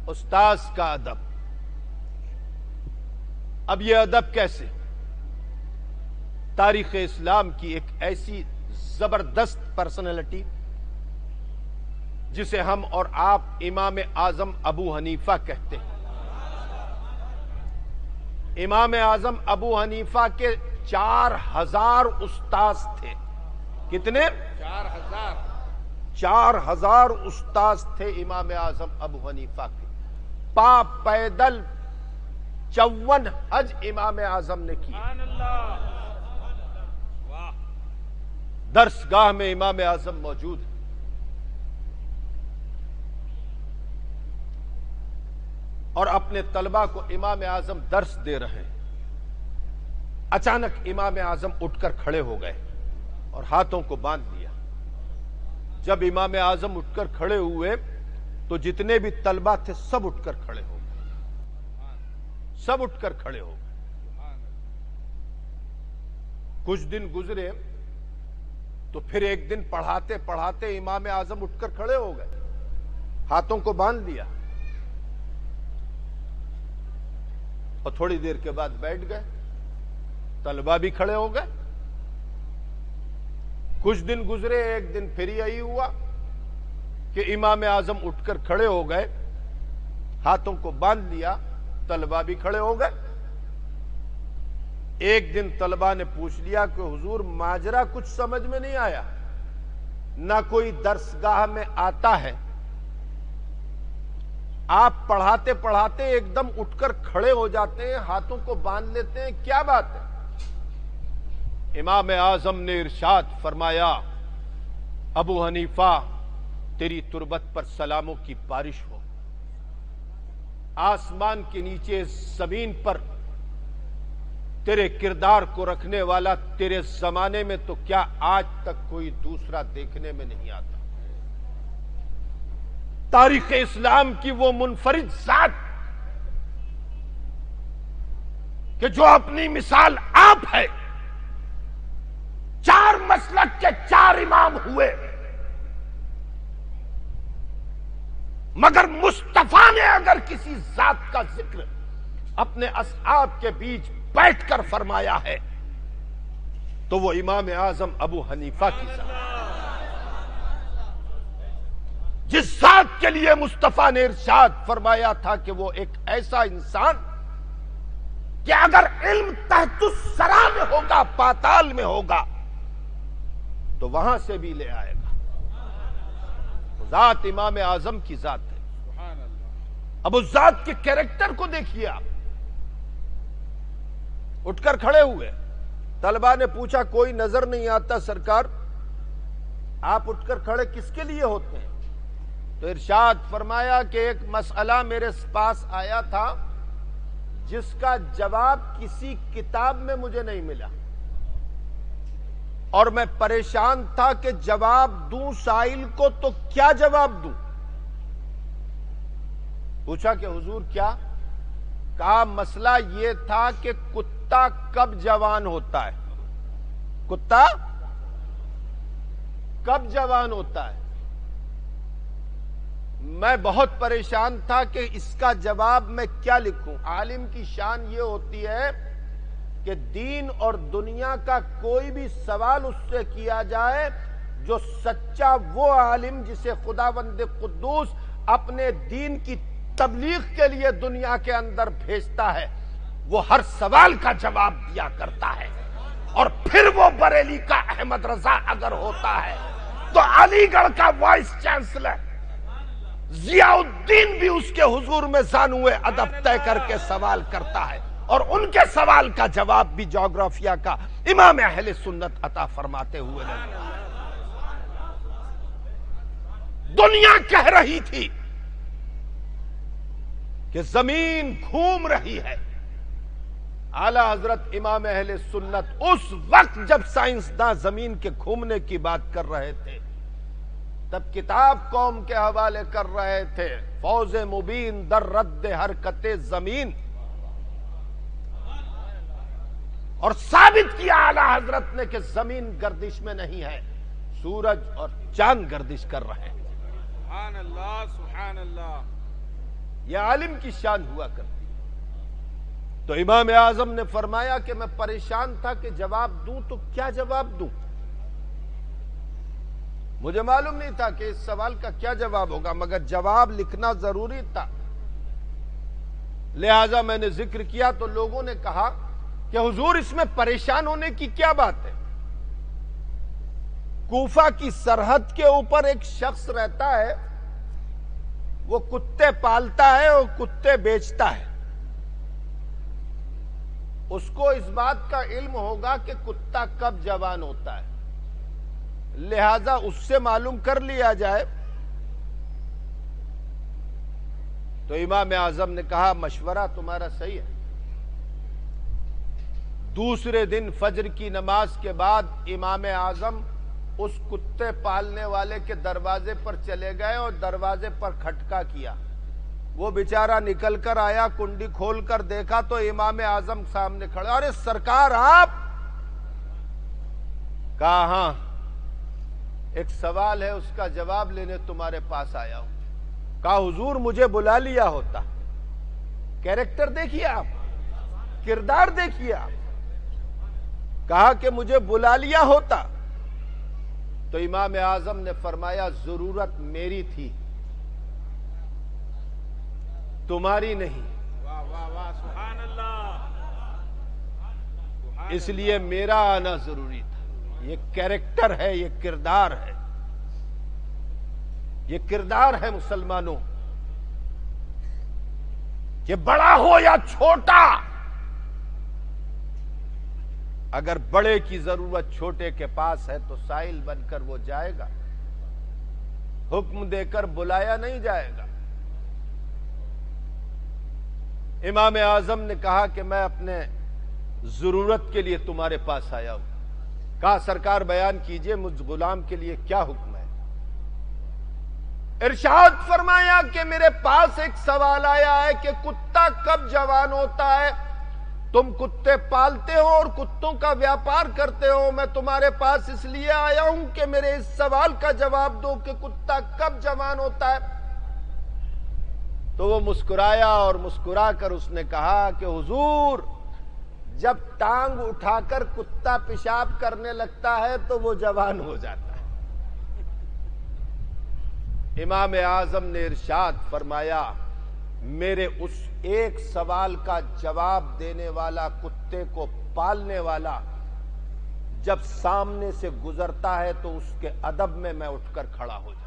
استاذ کا ادب. اب یہ ادب کیسے؟ تاریخ اسلام کی ایک ایسی زبردست پرسنالٹی جسے ہم اور آپ امام اعظم ابو حنیفہ کہتے ہیں. امام اعظم ابو حنیفہ کے 4000 استاذ تھے. کتنے؟ 4000 استاذ تھے امام اعظم ابو حنیفہ کے. پا پیدل 54 حج امام اعظم نے کی. درس گاہ میں امام اعظم موجود ہے. اور اپنے طلبہ کو امام اعظم درس دے رہے ہیں. اچانک امام اعظم اٹھ کر کھڑے ہو گئے اور ہاتھوں کو باندھ لیا. جب امام اعظم اٹھ کر کھڑے ہوئے تو جتنے بھی طلبہ تھے سب اٹھ کر کھڑے ہو گئے. سب اٹھ کر کھڑے ہو گئے. کچھ دن گزرے تو پھر ایک دن پڑھاتے پڑھاتے امام اعظم اٹھ کر کھڑے ہو گئے, ہاتھوں کو باندھ لیا اور تھوڑی دیر کے بعد بیٹھ گئے. طلبہ بھی کھڑے ہو گئے. کچھ دن گزرے, ایک دن پھر یہی ہوا کہ امام اعظم اٹھ کر کھڑے ہو گئے, ہاتھوں کو باندھ لیا, طلبہ بھی کھڑے ہو گئے. ایک دن طلبہ نے پوچھ لیا کہ حضور ماجرا کچھ سمجھ میں نہیں آیا, نہ کوئی درسگاہ میں آتا ہے, آپ پڑھاتے پڑھاتے ایک دم اٹھ کر کھڑے ہو جاتے ہیں, ہاتھوں کو باندھ لیتے ہیں, کیا بات ہے؟ امام اعظم نے ارشاد فرمایا, ابو حنیفہ تیری تربت پر سلاموں کی بارش ہو. آسمان کے نیچے زمین پر تیرے کردار کو رکھنے والا تیرے زمانے میں تو کیا آج تک کوئی دوسرا دیکھنے میں نہیں آتا. تاریخ اسلام کی وہ منفرد ذات کہ جو اپنی مثال آپ ہے. 4 مسلک کے 4 امام ہوئے, مگر مصطفیٰ نے اگر کسی ذات کا ذکر اپنے اصحاب کے بیچ بیٹھ کر فرمایا ہے تو وہ امام اعظم ابو حنیفہ کی ذات. جس ذات کے لیے مصطفیٰ نے ارشاد فرمایا تھا کہ وہ ایک ایسا انسان کہ اگر علم تحت الثری میں ہوگا, پاتال میں ہوگا, تو وہاں سے بھی لے آئے گا. ذات امام اعظم کی ذات ہے. اب اس ذات کے کیریکٹر کو دیکھیے آپ. اٹھ کر کھڑے ہوئے, طلبہ نے پوچھا کوئی نظر نہیں آتا سرکار, آپ اٹھ کر کھڑے کس کے لیے ہوتے ہیں؟ تو ارشاد فرمایا کہ ایک مسئلہ میرے پاس آیا تھا جس کا جواب کسی کتاب میں مجھے نہیں ملا, اور میں پریشان تھا کہ جواب دوں سائل کو تو کیا جواب دوں. پوچھا کہ حضور کیا؟ کہا مسئلہ یہ تھا کہ کتا کب جوان ہوتا ہے, کتا کب جوان ہوتا ہے. میں بہت پریشان تھا کہ اس کا جواب میں کیا لکھوں. عالم کی شان یہ ہوتی ہے کہ دین اور دنیا کا کوئی بھی سوال اس سے کیا جائے, جو سچا وہ عالم جسے خداوند قدوس اپنے دین کی تبلیغ کے لیے دنیا کے اندر بھیجتا ہے, وہ ہر سوال کا جواب دیا کرتا ہے. اور پھر وہ بریلی کا احمد رضا اگر ہوتا ہے تو علی گڑھ کا وائس چانسلر ضیاء الدین بھی اس کے حضور میں زانوئے ادب طے کر کے سوال کرتا ہے, اور ان کے سوال کا جواب بھی جغرافیہ کا امام اہل سنت عطا فرماتے ہوئے نظر آئے. دنیا کہہ رہی تھی کہ زمین گھوم رہی ہے, اعلی حضرت امام اہل سنت اس وقت جب سائنسداں زمین کے گھومنے کی بات کر رہے تھے تب کتاب قوم کے حوالے کر رہے تھے, فوز مبین در رد حرکت زمین, اور ثابت کیا اعلی حضرت نے کہ زمین گردش میں نہیں ہے, سورج اور چاند گردش کر رہے ہیں. سبحان اللہ سبحان اللہ. یہ عالم کی شان ہوا کرتی۔ تو امام اعظم نے فرمایا کہ میں پریشان تھا کہ جواب دوں تو کیا جواب دوں، مجھے معلوم نہیں تھا کہ اس سوال کا کیا جواب ہوگا، مگر جواب لکھنا ضروری تھا، لہذا میں نے ذکر کیا تو لوگوں نے کہا کہ حضور اس میں پریشان ہونے کی کیا بات ہے؟ کوفہ کی سرحد کے اوپر ایک شخص رہتا ہے، وہ کتے پالتا ہے اور کتے بیچتا ہے، اس کو اس بات کا علم ہوگا کہ کتا کب جوان ہوتا ہے، لہذا اس سے معلوم کر لیا جائے۔ تو امام اعظم نے کہا مشورہ تمہارا صحیح ہے۔ دوسرے دن فجر کی نماز کے بعد امام اعظم اس کتے پالنے والے کے دروازے پر چلے گئے اور دروازے پر کھٹکا کیا۔ وہ بیچارہ نکل کر آیا، کنڈی کھول کر دیکھا تو امام اعظم سامنے کھڑے، ارے سرکار آپ؟ کہا ہاں، ایک سوال ہے، اس کا جواب لینے تمہارے پاس آیا ہوں۔ کہا حضور مجھے بلا لیا ہوتا، کیریکٹر دیکھیے آپ، کردار دیکھیے آپ، کہا کہ مجھے بلا لیا ہوتا۔ تو امام اعظم نے فرمایا ضرورت میری تھی، تمہاری نہیں، سبحان اللہ، اس لیے میرا آنا ضروری تھا۔ یہ کیریکٹر ہے، یہ کردار ہے، یہ کردار ہے مسلمانوں، کہ بڑا ہو یا چھوٹا، اگر بڑے کی ضرورت چھوٹے کے پاس ہے تو سائل بن کر وہ جائے گا، حکم دے کر بلایا نہیں جائے گا۔ امام اعظم نے کہا کہ میں اپنے ضرورت کے لیے تمہارے پاس آیا ہوں۔ کہا سرکار بیان کیجئے مجھ غلام کے لیے کیا حکم ہے؟ ارشاد فرمایا کہ میرے پاس ایک سوال آیا ہے کہ کتا کب جوان ہوتا ہے؟ تم کتے پالتے ہو اور کتوں کا ویاپار کرتے ہو، میں تمہارے پاس اس لیے آیا ہوں کہ میرے اس سوال کا جواب دو کہ کتا کب جوان ہوتا ہے۔ تو وہ مسکرایا اور مسکرا کر اس نے کہا کہ حضور جب ٹانگ اٹھا کر کتا پیشاب کرنے لگتا ہے تو وہ جوان ہو جاتا ہے۔ امام اعظم نے ارشاد فرمایا میرے اس ایک سوال کا جواب دینے والا، کتے کو پالنے والا جب سامنے سے گزرتا ہے تو اس کے ادب میں اٹھ کر کھڑا ہو جاتا ہوں۔